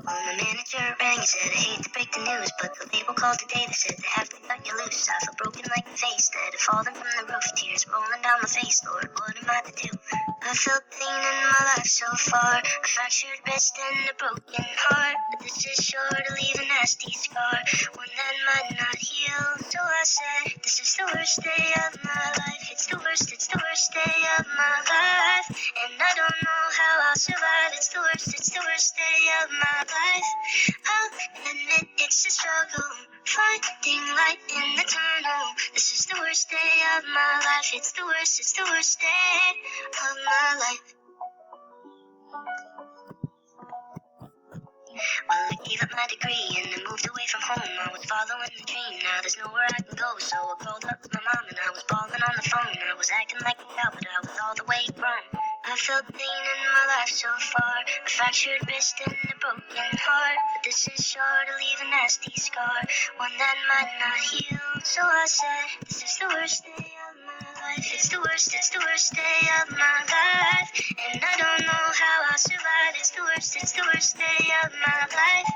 Well, my manager rang and said, I hate to break the news, but the label called today, they said they have to cut you loose. I feel broken like a face that had fallen from the roof, tears rolling down my face, Lord, what am I to do? I felt pain in my life so far, a fractured wrist and a broken heart, but this is sure to leave a nasty scar, one that might not heal. So I said, this is the worst day of my life, it's the worst day of my life, and I don't know how I'll survive, it's the worst day of my life. I'll admit it's a struggle, finding light in the tunnel. This is the worst day of my life, it's the worst day of my life. Well, I gave up my degree and I moved away from home. I was following the dream, now there's nowhere I can go. So I called up my mom and I was bawling on the phone. I was acting like a cow, but I was all the way grown. I felt pain in my life so far, a fractured wrist and a broken heart, but this is sure to leave a nasty scar, one that might not heal. So I said, this is the worst day of my life, it's the worst day of my life, and I don't know how I'll survive, it's the worst day of my life.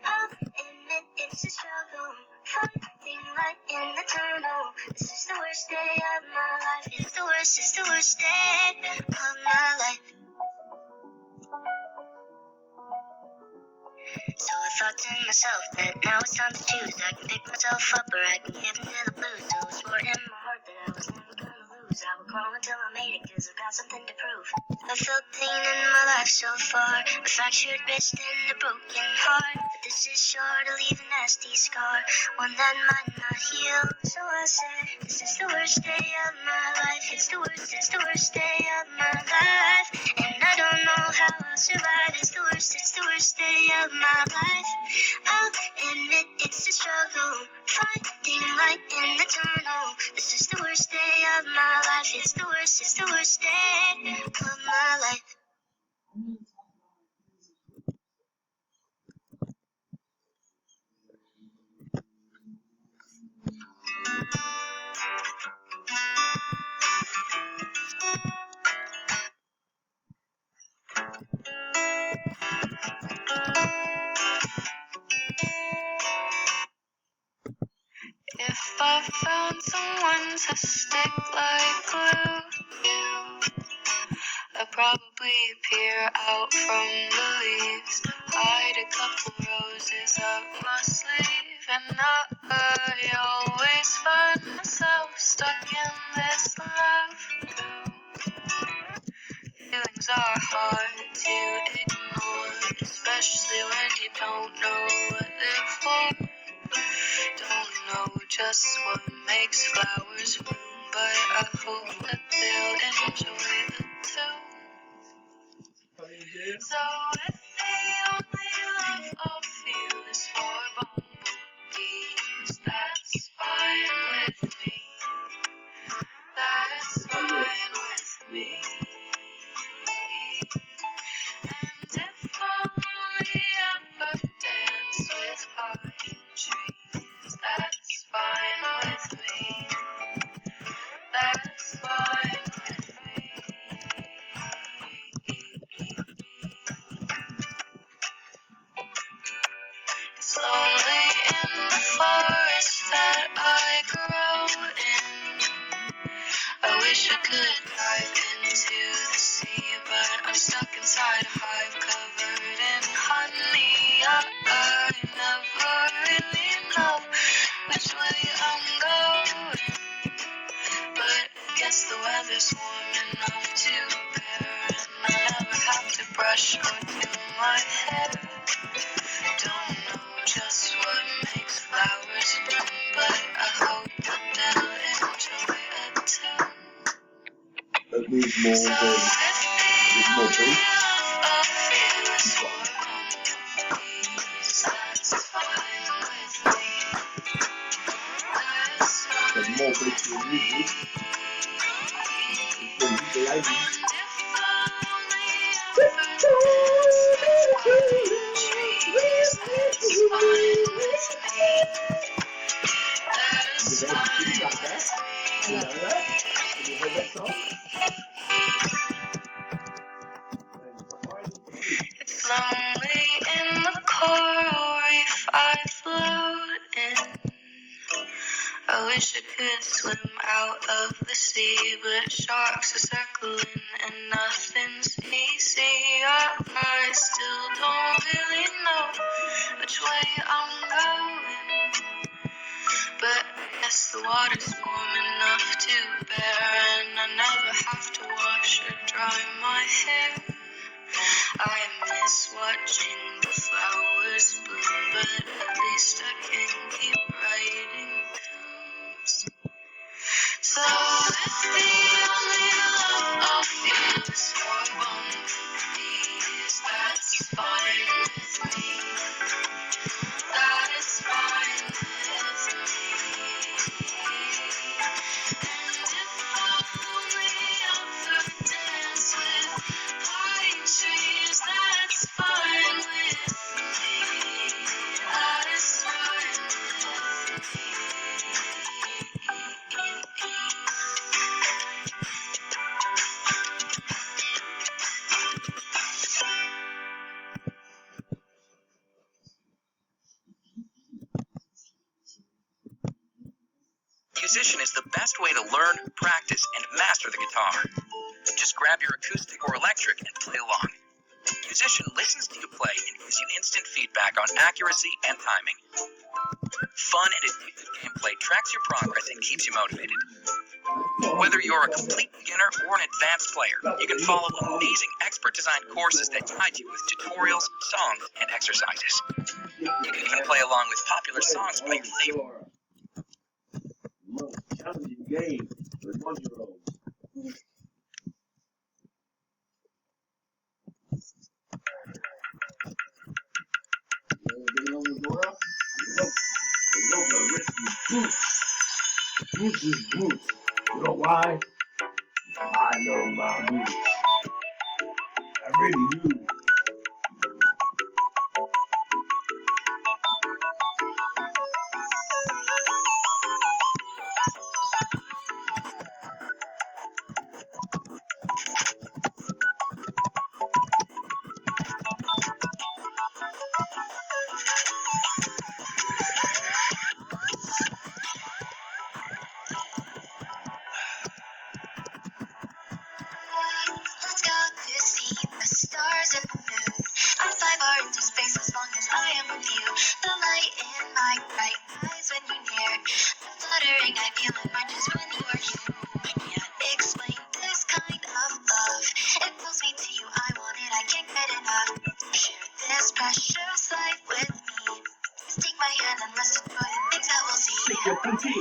I'll admit it's a struggle, finding light in the tunnel. This is the worst day of my life, it's the worst day of my life. So I thought to myself that now it's time to choose. I can pick myself up or I can give into the blues. So I swore in my heart that I was never gonna lose. I would crawl until I made it, cause I've got something to prove. I felt pain in my life so far, a fractured wrist and a broken heart, but this is sure to leave a nasty scar, one that might not heal. So I said, this is the worst day of my life, it's the worst day of my life, and I don't know how I'll survive, it's the worst day of my life. I'll admit it's a struggle, finding light in the tunnel. This is the worst day of my life, it's the worst day of my life. If I found someone to stick like glue, I'd probably peer out from the leaves, hide a couple roses up my sleeve, and I always find myself stuck in this love loop. Feelings are hard to ignore, especially when you don't know what they're for. Don't know just what makes flowers bloom, but I hope that they'll enjoy the tune. So if the only love I'll feel is for bumblebees, that's fine with me. That's fine with me. And if I'll only ever dance with pine trees, that's fine with me. That's fine with me. It's lonely in the forest that I grow in. I wish I could dive into the sea, but I'm stuck inside a hive covered in honey. I never really know which way I'm going, but I guess the weather's warm enough to bear, and I never have to brush or do my hair. Don't know just what makes flowers bloom, but I hope that they'll enjoy it too. That needs more So than if more the beef. love I feel is for bumblebees, that's fine with me. That's fine There's more beef than usual. It's been the ladies. And if I only ever dance with pine trees, that's fine with me. That's Did they have a fine kitty like that? You know that? Have you heard that song? It's lonely in the wish I could swim out of the sea, but sharks are circling and nothing's easy. I still don't really know which way I'm going, but I guess the water's warm enough to bear, and I never have to wash or dry my hair. I miss watching the flowers bloom, but at least I can keep writing tunes. So if the only love I'll feel is your boundaries, that's fine with me. That is fine with me. And if I'll only ever dance with pine trees, that's fine with me. That is fine with me. Musician is the best way to learn, practice, and master the guitar. Just grab your acoustic or electric and play along. Musician listens to you play and gives you instant feedback on accuracy and timing. Fun and intuitive gameplay tracks your progress and keeps you motivated. Whether you're a complete beginner or an advanced player, you can follow amazing expert-designed courses that guide you with tutorials, songs, and exercises. You can even play along with popular songs by your favorite. Challenging game with 1-year-olds. Boots is boots. You know why? I know my boots. I really do. Let's go to see the stars and the moon. I fly far into space as long as I am with you. The light in my bright eyes when you're near. The fluttering I feel in mine just when you are here. I can't explain this kind of love. It pulls me to you, I want it, I can't get enough. Share this precious life with me. Just take my hand and let's enjoy the things that we'll see. Take your booty.